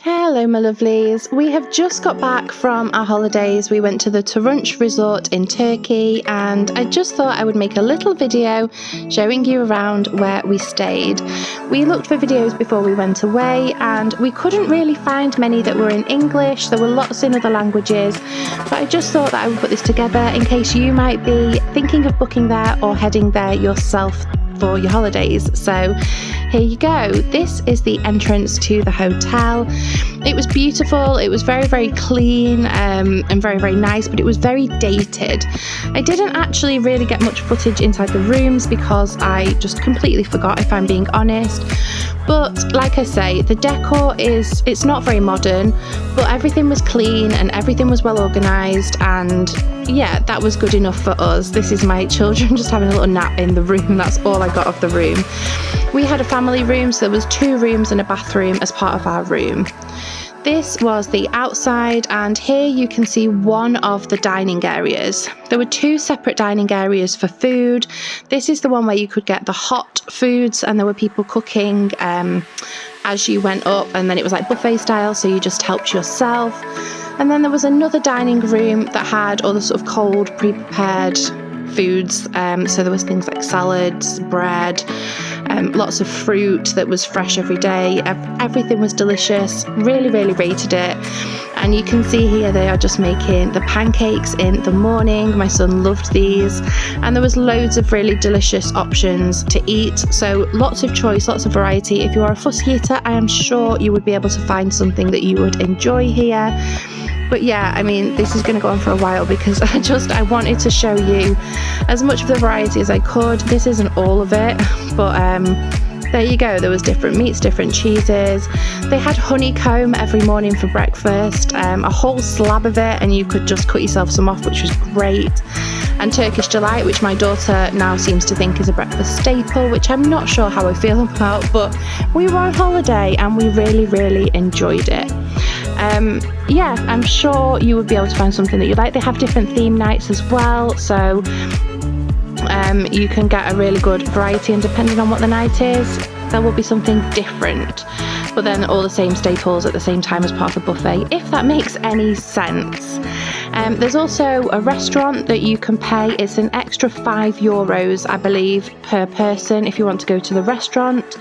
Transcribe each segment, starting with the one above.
Hello my lovelies, we have just got back from our holidays. We went to the Turunç resort in Turkey and I just thought I would make a little video showing you around where we stayed. We looked for videos before we went away and we couldn't really find many that were in English. There were lots in other languages, but I just thought that I would put this together in case you might be thinking of booking there or heading there yourself for your holidays. So here you go. This is the entrance to the hotel. It was beautiful. It was very, very clean and very, very nice, but it was very dated. I didn't actually really get much footage inside the rooms because I just completely forgot, if I'm being honest. But like I say, the decor it's not very modern, but everything was clean and everything was well organised, and yeah, that was good enough for us. This is my children just having a little nap in the room. That's all I got of the room. We had a family room, so there was 2 rooms and a bathroom as part of our room. This was the outside, and here you can see one of the dining areas. There were 2 separate dining areas for food. This is the one where you could get the hot foods, and there were people cooking as you went up, and then it was like buffet style, so you just helped yourself. And then there was another dining room that had all the sort of cold, pre-prepared foods. So there was things like salads, bread, lots of fruit that was fresh every day. Everything was delicious. Really, really rated it. And you can see here they are just making the pancakes in the morning. My son loved these. And there was loads of really delicious options to eat. So lots of choice, lots of variety. If you are a fussy eater, I am sure you would be able to find something that you would enjoy here. But yeah, I mean, this is going to go on for a while because I wanted to show you as much of the variety as I could. This isn't all of it, but there you go. There was different meats, different cheeses. They had honeycomb every morning for breakfast, a whole slab of it, and you could just cut yourself some off, which was great. And Turkish delight, which my daughter now seems to think is a breakfast staple, which I'm not sure how I feel about, but we were on holiday and we really, really enjoyed it. Yeah, I'm sure you would be able to find something that you like. They have different theme nights as well, so you can get a really good variety, and depending on what the night is, there will be something different, but then all the same staples at the same time as part of the buffet, if that makes any sense. There's also a restaurant that you can pay. It's an extra €5, I believe, per person if you want to go to the restaurant.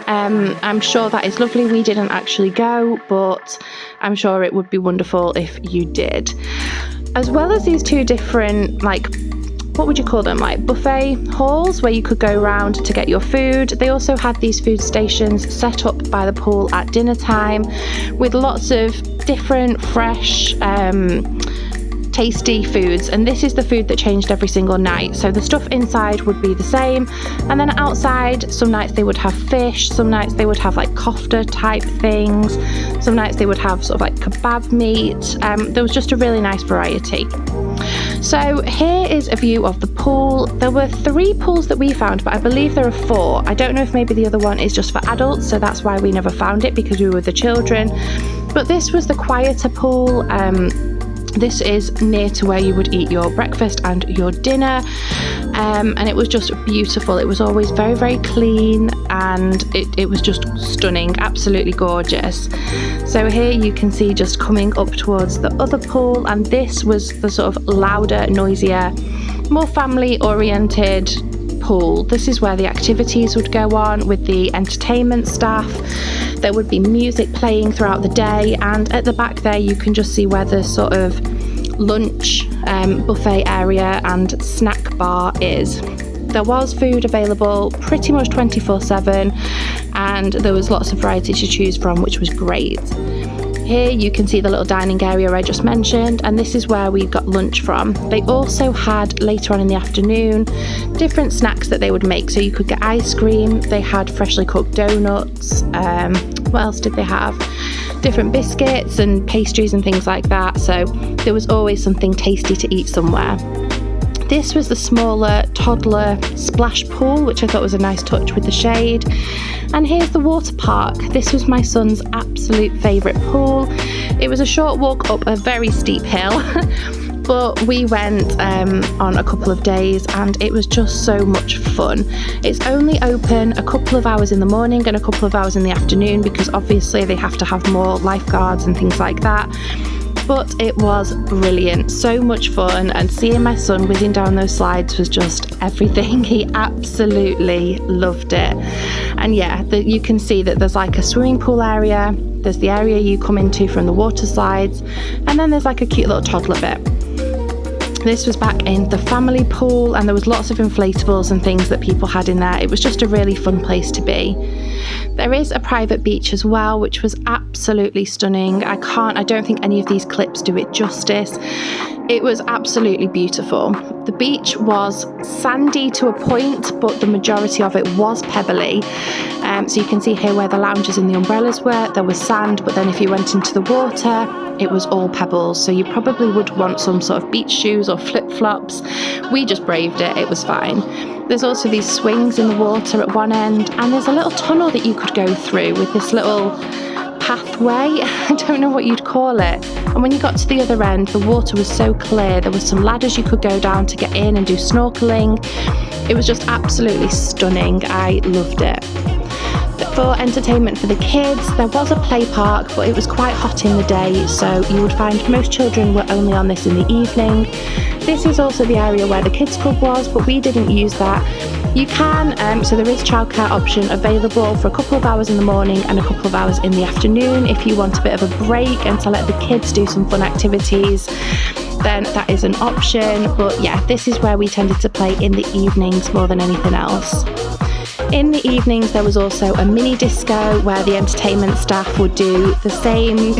I'm sure that is lovely. We didn't actually go, but I'm sure it would be wonderful if you did. As well as these 2 different, what would you call them, like buffet halls where you could go around to get your food. They also had these food stations set up by the pool at dinner time with lots of different fresh tasty foods, and this is the food that changed every single night. So the stuff inside would be the same, and then outside some nights they would have fish, some nights they would have like kofta type things, some nights they would have sort of like kebab meat. There was just a really nice variety. So here is a view of the pool. There were 3 pools that we found, but I believe there are 4. I don't know if maybe the other one is just for adults, so that's why we never found it, because we were with the children. But this was the quieter pool. This is near to where you would eat your breakfast and your dinner, and it was just beautiful. It was always very, very clean, and it was just stunning, absolutely gorgeous. So here you can see just coming up towards the other pool, and this was the sort of louder, noisier, more family oriented pool. This is where the activities would go on with the entertainment staff. There would be music playing throughout the day, and at the back there you can just see where the sort of lunch buffet area and snack bar is. There was food available pretty much 24/7, and there was lots of variety to choose from, which was great. Here you can see the little dining area I just mentioned, and this is where we got lunch from. They also had, later on in the afternoon, different snacks that they would make. So you could get ice cream, they had freshly cooked donuts, what else did they have? Different biscuits and pastries and things like that. So there was always something tasty to eat somewhere. This was the smaller toddler splash pool, which I thought was a nice touch with the shade. And here's the water park. This was my son's absolute favourite pool. It was a short walk up a very steep hill, But we went on a couple of days and it was just so much fun. It's only open a couple of hours in the morning and a couple of hours in the afternoon because obviously they have to have more lifeguards and things like that. But it was brilliant, so much fun, and seeing my son whizzing down those slides was just everything. He absolutely loved it. And yeah, you can see that there's like a swimming pool area, there's the area you come into from the water slides, and then there's like a cute little toddler bit. This was back in the family pool and there was lots of inflatables and things that people had in there. It was just a really fun place to be. There is a private beach as well, which was absolutely stunning. I don't think any of these clips do it justice. It was absolutely beautiful. The beach was sandy to a point, but the majority of it was pebbly. So you can see here where the lounges and the umbrellas were, there was sand, but then if you went into the water, it was all pebbles. So you probably would want some sort of beach shoes or flip-flops. We just braved it, it was fine. There's also these swings in the water at one end, and there's a little tunnel that you could go through with this little pathway. I don't know what you'd call it. And when you got to the other end, the water was so clear. There were some ladders you could go down to get in and do snorkeling. It was just absolutely stunning. I loved it. For entertainment for the kids, there was a play park, but it was quite hot in the day, so you would find most children were only on this in the evening. This is also the area where the kids club was, but we didn't use that. You can, so there is childcare option available for a couple of hours in the morning and a couple of hours in the afternoon. If you want a bit of a break and to let the kids do some fun activities, then that is an option. But yeah, this is where we tended to play in the evenings more than anything else. In the evenings, there was also a mini disco where the entertainment staff would do the same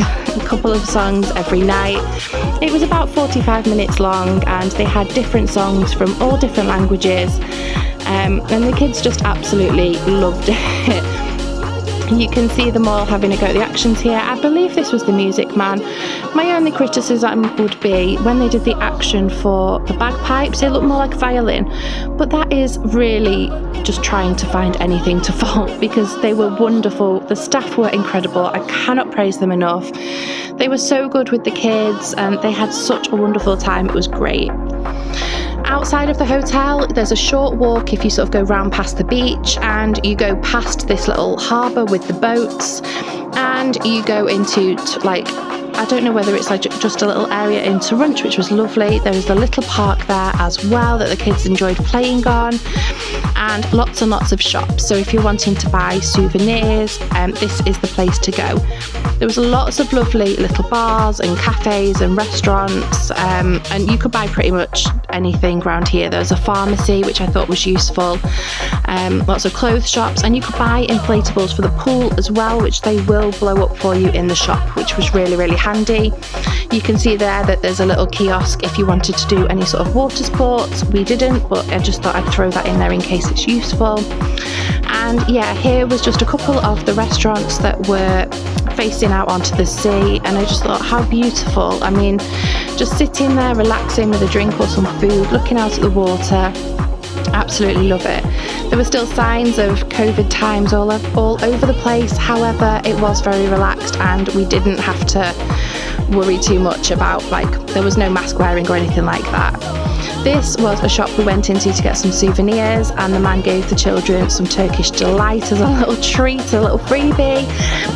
couple of songs every night. It was about 45 minutes long and they had different songs from all different languages, and the kids just absolutely loved it. You can see them all having a go at the actions here. I believe this was the Music Man. My only criticism would be when they did the action for the bagpipes, it looked more like violin, but that is really just trying to find anything to fault because they were wonderful. The staff were incredible. I cannot praise them enough. They were so good with the kids and they had such a wonderful time. It was great. Outside of the hotel, there's a short walk if you sort of go round past the beach and you go past this little harbour with the boats and you go into like, I don't know whether it's like just a little area in Turunç, which was lovely. There was a little park there as well that the kids enjoyed playing on, and lots of shops. So if you're wanting to buy souvenirs, this is the place to go. There was lots of lovely little bars and cafes and restaurants, and you could buy pretty much anything around here. There was a pharmacy, which I thought was useful, lots of clothes shops, and you could buy inflatables for the pool as well, which they will blow up for you in the shop, which was really handy. You can see there that there's a little kiosk if you wanted to do any sort of water sports. We didn't, but I just thought I'd throw that in there in case it's useful. And yeah, here was just a couple of the restaurants that were facing out onto the sea, and I just thought how beautiful. I mean, just sitting there relaxing with a drink or some food, looking out at the water, absolutely love it. There were still signs of COVID times all over the place. However, it was very relaxed and we didn't have to worry too much about, like, there was no mask wearing or anything like that. This was a shop we went into to get some souvenirs, and the man gave the children some Turkish delight as a little treat, a little freebie,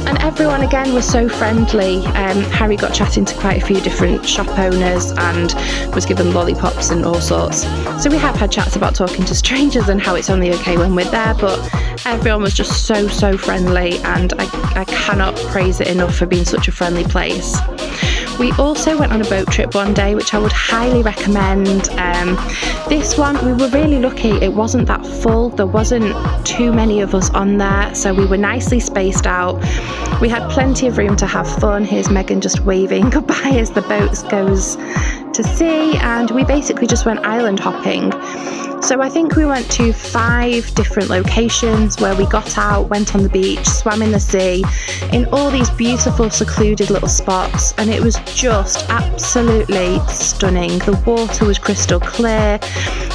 and everyone again was so friendly. Harry got chatting to quite a few different shop owners and was given lollipops and all sorts. So we have had chats about talking to strangers and how it's only okay when we're there, but everyone was just so friendly, and I cannot praise it enough for being such a friendly place. We also went on a boat trip one day, which I would highly recommend. This one, we were really lucky. It wasn't that full. There wasn't too many of us on there, so we were nicely spaced out. We had plenty of room to have fun. Here's Megan just waving goodbye as the boat goes to sea, and we basically just went island hopping. So I think we went to 5 different locations where we got out, went on the beach, swam in the sea, in all these beautiful secluded little spots, and it was just absolutely stunning. The water was crystal clear,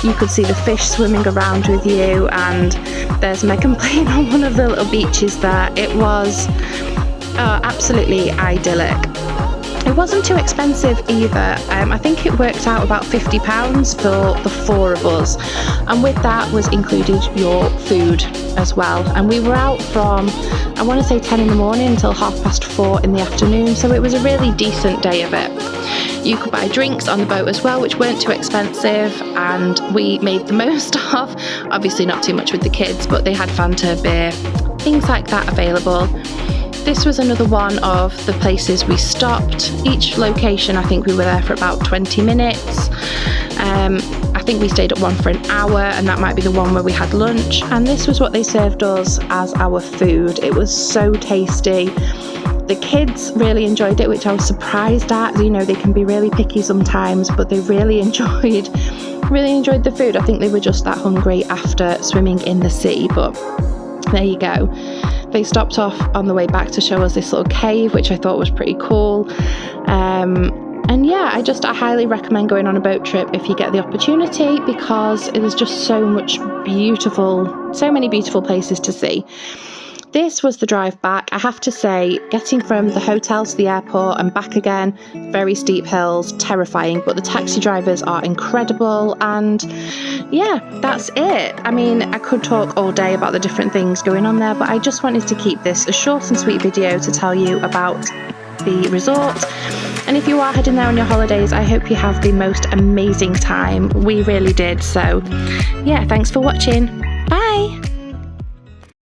you could see the fish swimming around with you, and there's Megan playing on one of the little beaches there. It was absolutely idyllic. It wasn't too expensive either. I think it worked out about £50 for the 4 of us, and with that was included your food as well. And we were out from, I want to say 10 in the morning until 4:30 in the afternoon, so it was a really decent day of it. You could buy drinks on the boat as well, which weren't too expensive, and we made the most of, obviously not too much with the kids, but they had Fanta, beer, things like that available. This was another one of the places we stopped. Each location, I think we were there for about 20 minutes. I think we stayed at one for an hour, and that might be the one where we had lunch. And this was what they served us as our food. It was so tasty. The kids really enjoyed it, which I was surprised at. You know, they can be really picky sometimes, but they really enjoyed the food. I think they were just that hungry after swimming in the sea, but there you go. They stopped off on the way back to show us this little cave, which I thought was pretty cool. And yeah, I highly recommend going on a boat trip if you get the opportunity, because it is just so many beautiful places to see. This was the drive back. I have to say, getting from the hotel to the airport and back again, very steep hills, terrifying, but the taxi drivers are incredible. And yeah, that's it. I mean, I could talk all day about the different things going on there, but I just wanted to keep this a short and sweet video to tell you about the resort. And if you are heading there on your holidays, I hope you have the most amazing time. We really did. So yeah, thanks for watching. Bye.